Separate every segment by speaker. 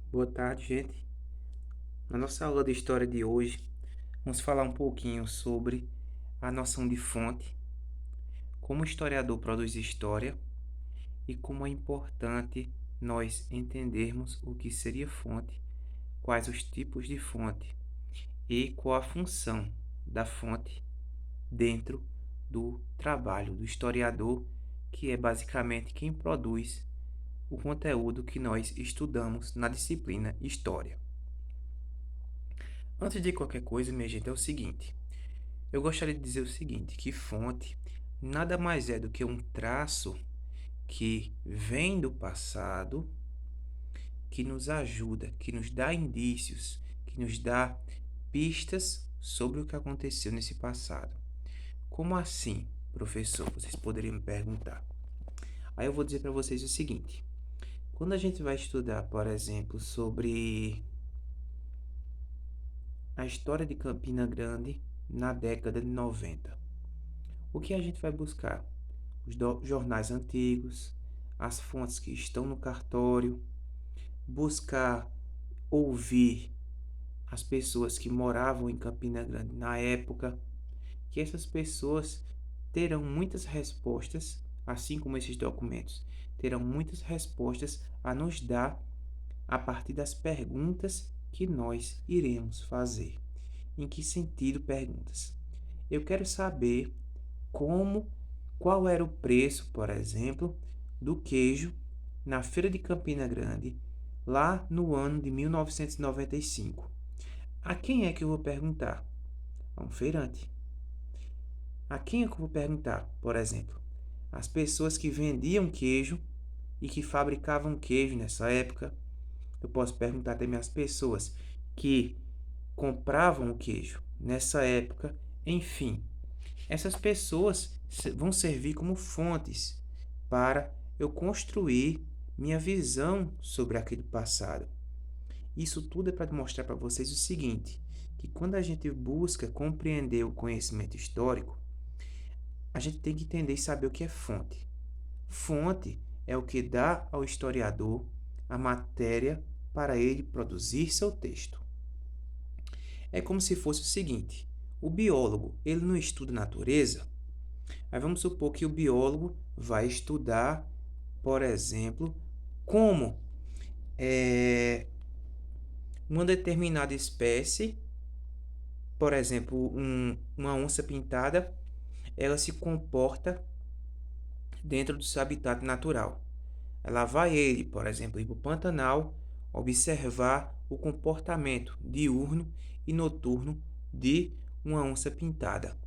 Speaker 1: Boa tarde, gente. Na nossa aula de história de hoje, vamos falar um pouquinho sobre a noção de fonte, como o historiador produz história e como é importante nós entendermos o que seria fonte, quais os tipos de fonte e qual a função da fonte dentro do trabalho do historiador, que é basicamente quem produz o conteúdo que nós estudamos na disciplina História. Antes de qualquer coisa, minha gente, é o seguinte: eu gostaria de dizer o seguinte, que fonte nada mais é do que um traço que vem do passado, que nos ajuda, que nos dá indícios, que nos dá pistas sobre o que aconteceu nesse passado. Como assim, professor? Vocês poderiam me perguntar. Aí eu vou dizer para vocês o seguinte: quando a gente vai estudar, por exemplo, sobre a história de Campina Grande na década de 90, o que a gente vai buscar? Os jornais antigos, as fontes que estão no cartório, buscar ouvir as pessoas que moravam em Campina Grande na época, que essas pessoas terão muitas respostas, assim como esses documentos, terão muitas respostas a nos dar a partir das perguntas que nós iremos fazer. Em que sentido perguntas? Eu quero saber como, qual era o preço, por exemplo, do queijo na feira de Campina Grande, lá no ano de 1995. A quem é que eu vou perguntar? A um feirante. A quem é que eu vou perguntar, por exemplo? As pessoas que vendiam queijo e que fabricavam queijo nessa época. Eu posso perguntar também às pessoas que compravam o queijo nessa época. Enfim, essas pessoas vão servir como fontes para eu construir minha visão sobre aquele passado. Isso tudo é para mostrar para vocês o seguinte, que quando a gente busca compreender o conhecimento histórico, a gente tem que entender e saber o que é fonte. Fonte é o que dá ao historiador a matéria para ele produzir seu texto. É como se fosse o seguinte: o biólogo, ele não estuda natureza. Aí vamos supor que o biólogo vai estudar, por exemplo, como uma determinada espécie, por exemplo, uma onça pintada, ela se comporta dentro do seu habitat natural. Ela vai ele, por exemplo, ir para o Pantanal, observar o comportamento diurno e noturno de uma onça pintada.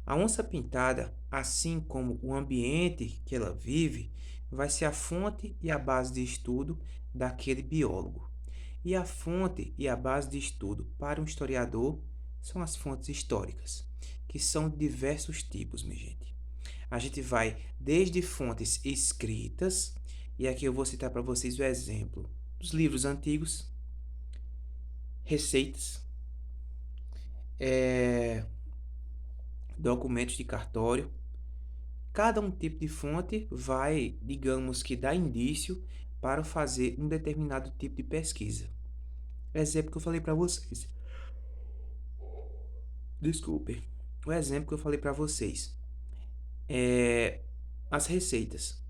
Speaker 1: A onça pintada, assim como o ambiente que ela vive, vai ser a fonte e a base de estudo daquele biólogo. E a fonte e a base de estudo para um historiador são as fontes históricas, que são de diversos tipos, minha gente. A gente vai desde fontes escritas, e aqui eu vou citar para vocês o exemplo dos livros antigos, receitas, documentos de cartório. Cada um tipo de fonte vai, digamos que, dar indício para fazer um determinado tipo de pesquisa. Exemplo que eu falei para vocês. Desculpe. O exemplo que eu falei para vocês é as receitas.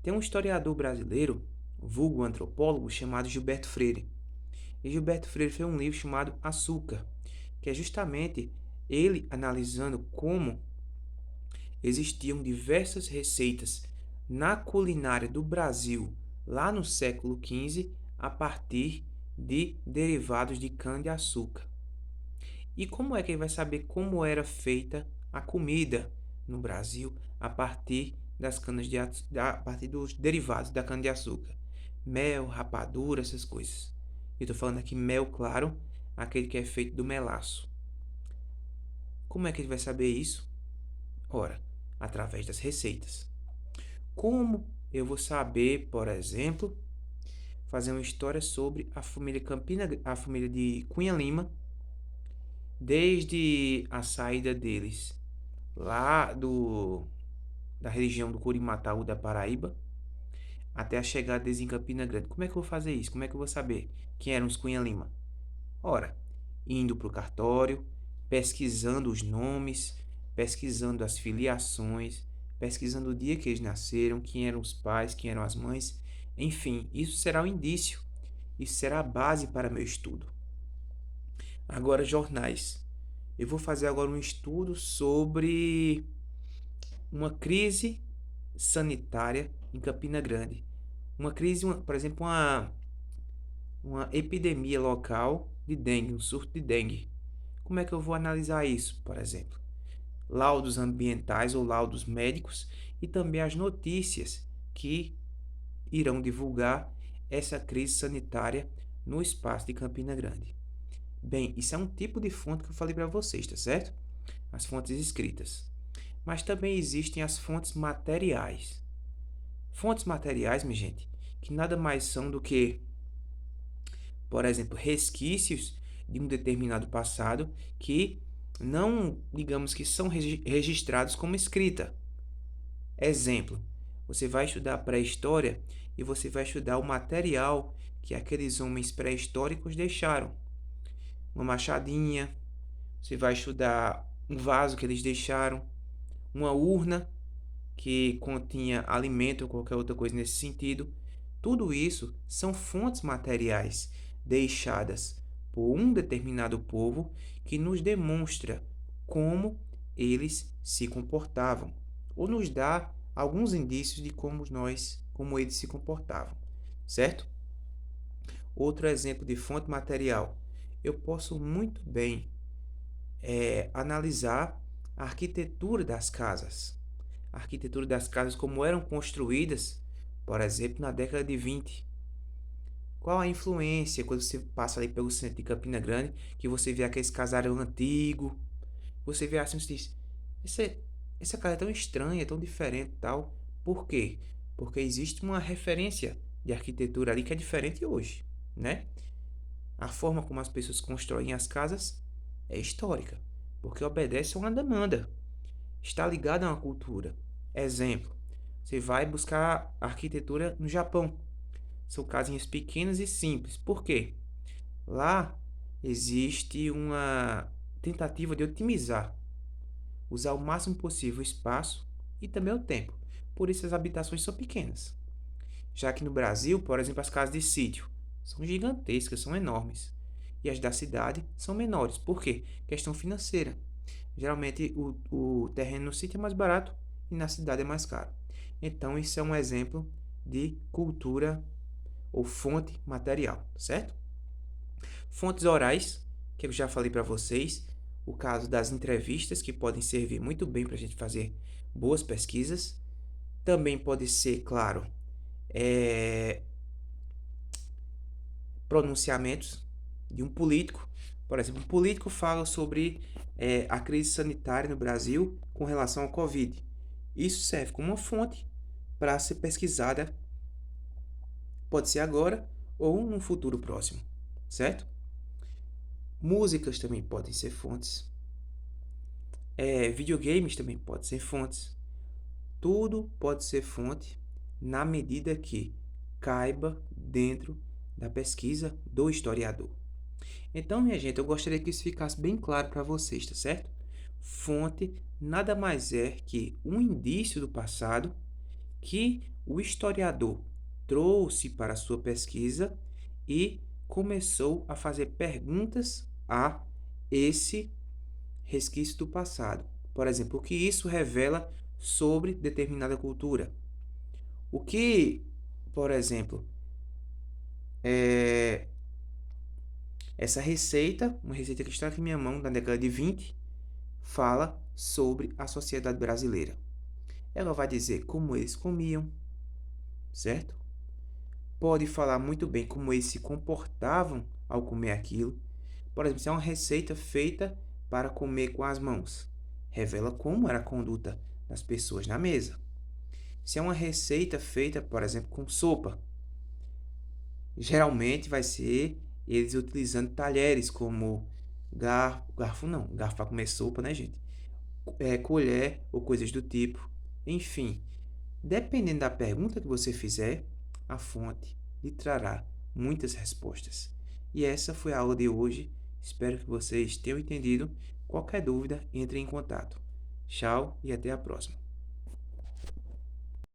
Speaker 1: Tem um historiador brasileiro, vulgo antropólogo, chamado Gilberto Freire. E Gilberto Freire fez um livro chamado Açúcar, que é justamente ele analisando como existiam diversas receitas na culinária do Brasil lá no século XV a partir de derivados de cana-de-açúcar. E como é que ele vai saber como era feita a comida no Brasil a partir das canas de a partir dos derivados da cana-de-açúcar? Mel, rapadura, essas coisas. Eu estou falando aqui mel, claro, aquele que é feito do melaço. Como é que ele vai saber isso? Ora, através das receitas. Como eu vou saber, por exemplo, fazer uma história sobre a família Campina, a família de Cunha Lima, desde a saída deles lá da região do Curimataú da Paraíba, até a chegada deles em Campina Grande. Como é que eu vou fazer isso? Como é que eu vou saber quem eram os Cunha Lima? Ora, indo para o cartório, pesquisando os nomes, pesquisando as filiações, pesquisando o dia que eles nasceram, quem eram os pais, quem eram as mães. Enfim, isso será um indício. Isso será a base para meu estudo. Agora, jornais. Eu vou fazer agora um estudo sobre uma crise sanitária em Campina Grande. Uma crise, por exemplo, uma epidemia local de dengue, um surto de dengue. Como é que eu vou analisar isso, por exemplo? Laudos ambientais ou laudos médicos e também as notícias que irão divulgar essa crise sanitária no espaço de Campina Grande. Bem, isso é um tipo de fonte que eu falei para vocês, tá certo? As fontes escritas. Mas também existem as fontes materiais. Fontes materiais, minha gente, que nada mais são do que, por exemplo, resquícios de um determinado passado que não, digamos que são registrados como escrita. Exemplo, você vai estudar pré-história e você vai estudar o material que aqueles homens pré-históricos deixaram. Uma machadinha, você vai estudar um vaso que eles deixaram, uma urna que continha alimento ou qualquer outra coisa nesse sentido. Tudo isso são fontes materiais deixadas por um determinado povo que nos demonstra como eles se comportavam, ou nos dá alguns indícios de como eles se comportavam, certo? Outro exemplo de fonte material, eu posso muito bem analisar a arquitetura das casas. A arquitetura das casas, como eram construídas, por exemplo, na década de 20. Qual a influência quando você passa ali pelo centro de Campina Grande, que você vê aqueles casarão antigo, você vê assim, você diz, essa casa é tão estranha, é tão diferente e tal. Por quê? Porque existe uma referência de arquitetura ali que é diferente hoje, né? A forma como as pessoas constroem as casas é histórica, porque obedece a uma demanda, está ligada a uma cultura. Exemplo, você vai buscar arquitetura no Japão. São casinhas pequenas e simples. Por quê? Lá existe uma tentativa de otimizar, usar o máximo possível o espaço e também o tempo. Por isso as habitações são pequenas. Já que no Brasil, por exemplo, as casas de sítio são gigantescas, são enormes. E as da cidade são menores. Por quê? Questão financeira. Geralmente o terreno no sítio é mais barato e na cidade é mais caro. Então, isso é um exemplo de cultura ou fonte material, certo? Fontes orais, que eu já falei para vocês, o caso das entrevistas, que podem servir muito bem para a gente fazer boas pesquisas. Também pode ser, claro, pronunciamentos de um político. Por exemplo, um político fala sobre a crise sanitária no Brasil com relação ao Covid. Isso serve como uma fonte para ser pesquisada, pode ser agora ou num futuro próximo, certo? Músicas também podem ser fontes. Videogames também podem ser fontes. Tudo pode ser fonte na medida que caiba dentro da pesquisa do historiador. Então, minha gente, eu gostaria que isso ficasse bem claro para vocês, tá certo? Fonte nada mais é que um indício do passado que o historiador trouxe para a sua pesquisa e começou a fazer perguntas a esse resquício do passado. Por exemplo, o que isso revela sobre determinada cultura? O que, por exemplo, essa receita, uma receita que está aqui em minha mão, da década de 20, fala sobre a sociedade brasileira. Ela vai dizer como eles comiam, certo? Pode falar muito bem como eles se comportavam ao comer aquilo. Por exemplo, se é uma receita feita para comer com as mãos, revela como era a conduta das pessoas na mesa. Se é uma receita feita, por exemplo, com sopa, geralmente vai ser eles utilizando talheres como garfo não, garfo para comer sopa, né, gente? Colher ou coisas do tipo. Enfim, dependendo da pergunta que você fizer, a fonte lhe trará muitas respostas. E essa foi a aula de hoje. Espero que vocês tenham entendido. Qualquer dúvida, entre em contato. Tchau e até a próxima.